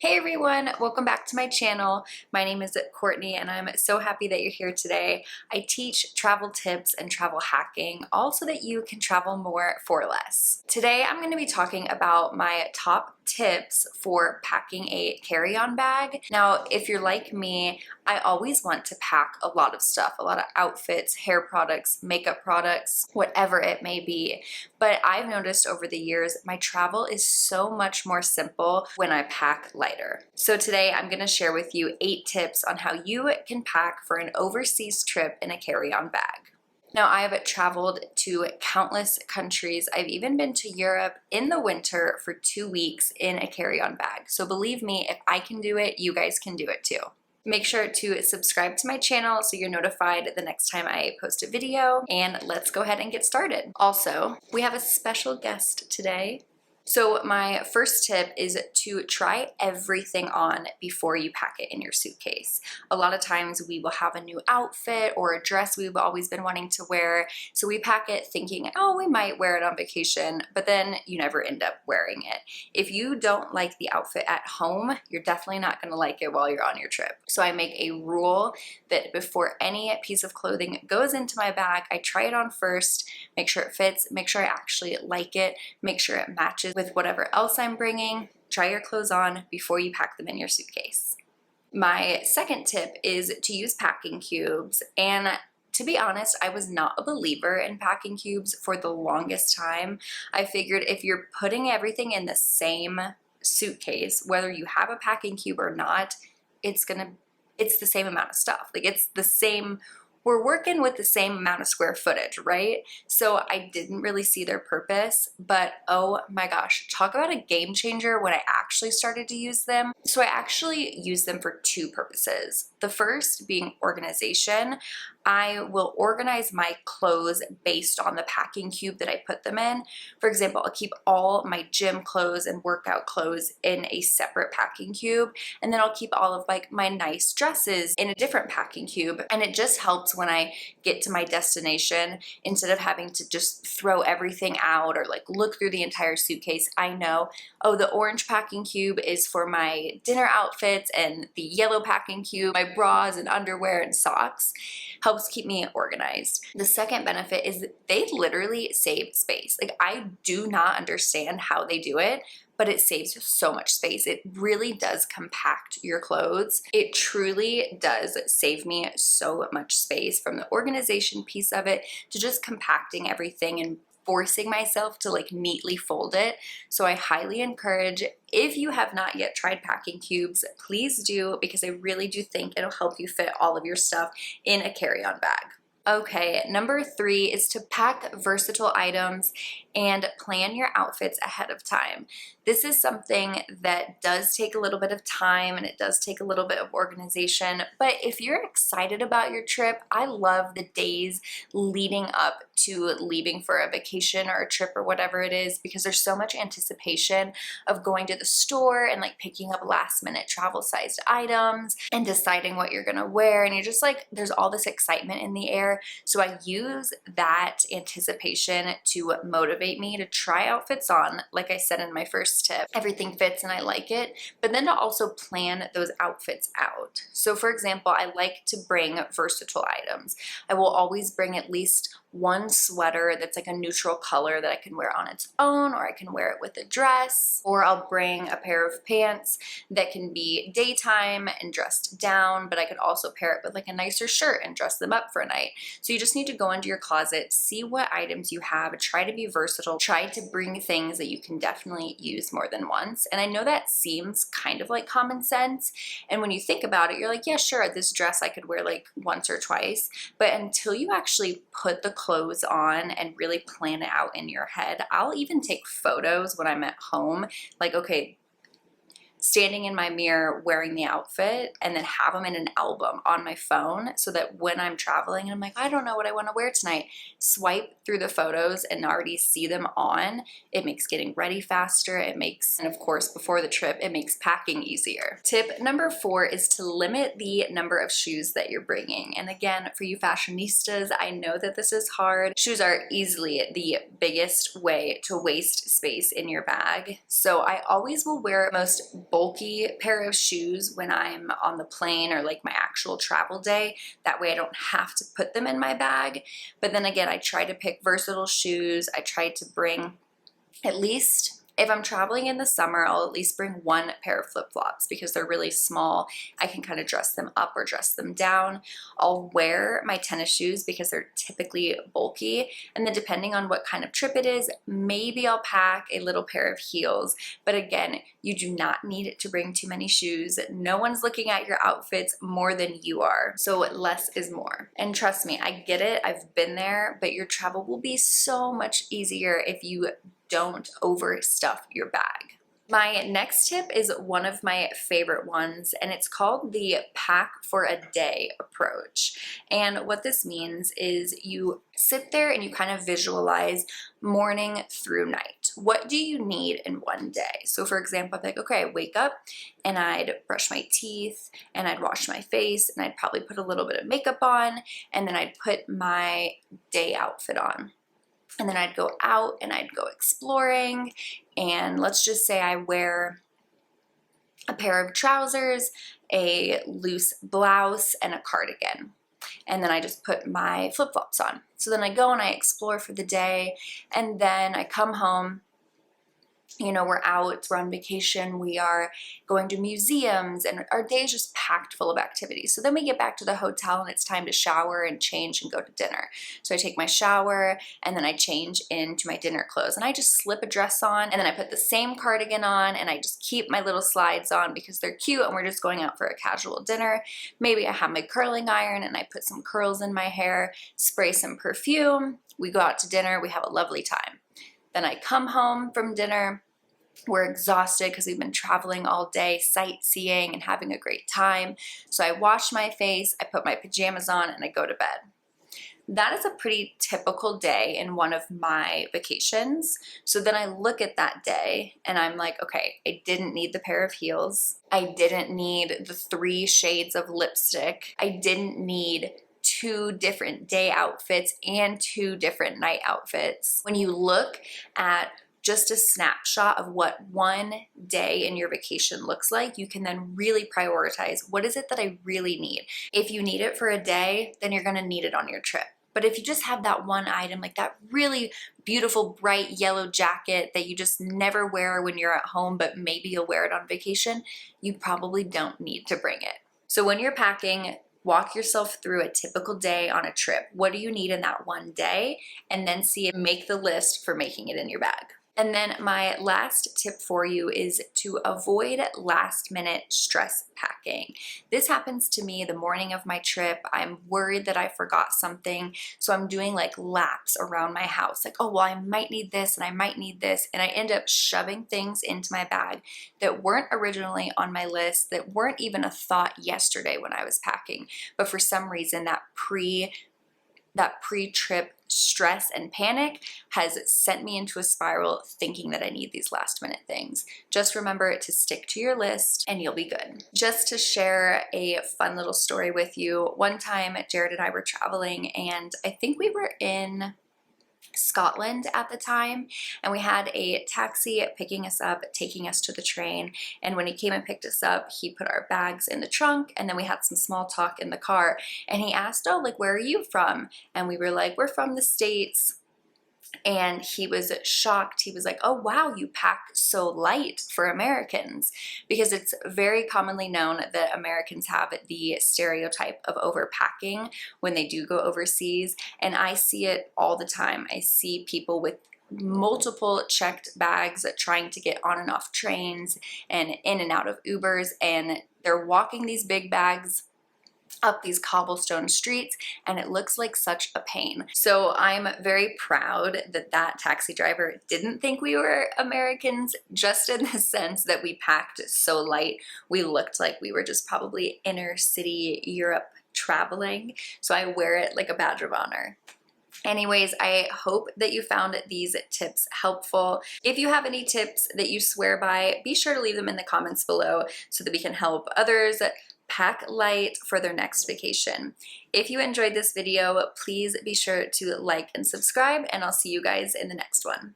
Hey everyone, welcome back to my channel. My name is Courtney and I'm so happy that you're here today. I teach travel tips and travel hacking, all so that you can travel more for less. Today I'm going to be talking about my top tips for packing a carry-on bag. Now, if you're like me, I always want to pack a lot of stuff, a lot of outfits, hair products, makeup products, whatever it may be. But I've noticed over the years, my travel is so much more simple when I pack lighter. So today I'm going to share with you 8 tips on how you can pack for an overseas trip in a carry-on bag. Now, I have traveled to countless countries. I've even been to Europe in the winter for 2 weeks in a carry-on bag. So believe me, if I can do it, you guys can do it too. Make sure to subscribe to my channel so you're notified the next time I post a video, and let's go ahead and get started. Also, we have a special guest today. So my first tip is to try everything on before you pack it in your suitcase. A lot of times we will have a new outfit or a dress we've always been wanting to wear, so we pack it thinking, oh, we might wear it on vacation, but then you never end up wearing it. If you don't like the outfit at home, you're definitely not going to like it while you're on your trip. So I make a rule that before any piece of clothing goes into my bag, I try it on first, make sure it fits, make sure I actually like it, make sure it matches with whatever else I'm bringing. Try your clothes on before you pack them in your suitcase. My second tip is to use packing cubes, and to be honest, I was not a believer in packing cubes for the longest time. I figured if you're putting everything in the same suitcase, whether you have a packing cube or not, it's the same amount of stuff. Like, it's the same, we're working with the same amount of square footage, right? So I didn't really see their purpose, but oh my gosh, talk about a game changer when I actually started to use them. So I actually use them for 2 purposes. The first being organization. I will organize my clothes based on the packing cube that I put them in. For example, I'll keep all my gym clothes and workout clothes in a separate packing cube, and then I'll keep all of like my nice dresses in a different packing cube. And it just helps when I get to my destination, instead of having to just throw everything out or like look through the entire suitcase. I know, oh, the orange packing cube is for my dinner outfits, and the yellow packing cube, my bras and underwear and socks. Helps keep me organized. The second benefit is that they literally save space. Like, I do not understand how they do it, but it saves so much space. It really does compact your clothes. It truly does save me so much space, from the organization piece of it to just compacting everything and forcing myself to like neatly fold it. So I highly encourage, if you have not yet tried packing cubes, please do, because I really do think it'll help you fit all of your stuff in a carry-on bag. Okay, number 3 is to pack versatile items and plan your outfits ahead of time. This is something that does take a little bit of time, and it does take a little bit of organization, but if you're excited about your trip, I love the days leading up to leaving for a vacation or a trip or whatever it is, because there's so much anticipation of going to the store and like picking up last minute travel sized items and deciding what you're gonna wear, and you're just like, there's all this excitement in the air. So I use that anticipation to motivate me to try outfits on. Like I said in my first tip, everything fits and I like it, but then to also plan those outfits out. So for example, I like to bring versatile items. I will always bring at least one sweater that's like a neutral color that I can wear on its own, or I can wear it with a dress, or I'll bring a pair of pants that can be daytime and dressed down, but I could also pair it with like a nicer shirt and dress them up for a night. So you just need to go into your closet, see what items you have, try to be versatile, try to bring things that you can definitely use more than once. And I know that seems kind of like common sense, and when you think about it, you're like, yeah, sure, this dress I could wear like once or twice, but until you actually put the clothes on and really plan it out in your head. I'll even take photos when I'm at home, like, okay, standing in my mirror wearing the outfit, and then have them in an album on my phone, so that when I'm traveling and I'm like, I don't know what I want to wear tonight, swipe through the photos and already see them on. It makes getting ready faster. It makes, and of course, before the trip, it makes packing easier. Tip number 4 is to limit the number of shoes that you're bringing. And again, for you fashionistas, I know that this is hard. Shoes are easily the biggest way to waste space in your bag. So I always will wear most bulky pair of shoes when I'm on the plane or like my actual travel day. That way I don't have to put them in my bag. But then again, I try to pick versatile shoes. I try to bring at least, if I'm traveling in the summer, I'll at least bring one pair of flip-flops because they're really small. I can kind of dress them up or dress them down. I'll wear my tennis shoes because they're typically bulky. And then depending on what kind of trip it is, maybe I'll pack a little pair of heels. But again, you do not need to bring too many shoes. No one's looking at your outfits more than you are. So less is more. And trust me, I get it. I've been there, but your travel will be so much easier if you don't overstuff your bag. My next tip is one of my favorite ones, and it's called the pack for a day approach. And what this means is you sit there and you kind of visualize morning through night. What do you need in one day? So for example, I'd be like, okay, I wake up and I'd brush my teeth and I'd wash my face and I'd probably put a little bit of makeup on, and then I'd put my day outfit on. And then I'd go out and I'd go exploring, and let's just say I wear a pair of trousers, a loose blouse, and a cardigan. And then I just put my flip-flops on. So then I go and I explore for the day, and then I come home. You know, we're out, we're on vacation, we are going to museums, and our day is just packed full of activities. So then we get back to the hotel and it's time to shower and change and go to dinner. So I take my shower and then I change into my dinner clothes, and I just slip a dress on, and then I put the same cardigan on, and I just keep my little slides on because they're cute and we're just going out for a casual dinner. Maybe I have my curling iron and I put some curls in my hair, spray some perfume, we go out to dinner, we have a lovely time. Then I come home from dinner. We're exhausted because we've been traveling all day, sightseeing and having a great time. So I wash my face, I put my pajamas on, and I go to bed. That is a pretty typical day in one of my vacations. So then I look at that day and I'm like, okay, I didn't need the pair of heels. I didn't need the 3 shades of lipstick. I didn't need 2 different day outfits and 2 different night outfits. When you look at just a snapshot of what one day in your vacation looks like, you can then really prioritize, what is it that I really need? If you need it for a day, then you're gonna need it on your trip. But if you just have that one item, like that really beautiful bright yellow jacket that you just never wear when you're at home, but maybe you'll wear it on vacation, you probably don't need to bring it. So when you're packing, walk yourself through a typical day on a trip. What do you need in that one day? And then make the list for making it in your bag. And then my last tip for you is to avoid last minute stress packing. This happens to me the morning of my trip. I'm worried that I forgot something, so I'm doing like laps around my house. Like, oh, well, I might need this and I might need this. And I end up shoving things into my bag that weren't originally on my list, that weren't even a thought yesterday when I was packing. But for some reason, that pre-trip stress and panic has sent me into a spiral thinking that I need these last minute things. Just remember to stick to your list and you'll be good. Just to share a fun little story with you, one time Jared and I were traveling, and I think we were in Scotland at the time, and we had a taxi picking us up, taking us to the train. And when he came and picked us up, he put our bags in the trunk, and then we had some small talk in the car, and he asked, oh, like, where are you from? And we were like, we're from the States. And he was shocked. He was like, oh wow, you pack so light for Americans. Because it's very commonly known that Americans have the stereotype of overpacking when they do go overseas. And I see it all the time. I see people with multiple checked bags trying to get on and off trains and in and out of Ubers, and they're walking these big bags up these cobblestone streets, and it looks like such a pain. So I'm very proud that that taxi driver didn't think we were Americans, just in the sense that we packed so light. We looked like we were just probably inner city Europe traveling. So I wear it like a badge of honor. Anyways, I hope that you found these tips helpful. If you have any tips that you swear by, be sure to leave them in the comments below so that we can help others pack light for their next vacation. If you enjoyed this video, please be sure to like and subscribe, and I'll see you guys in the next one.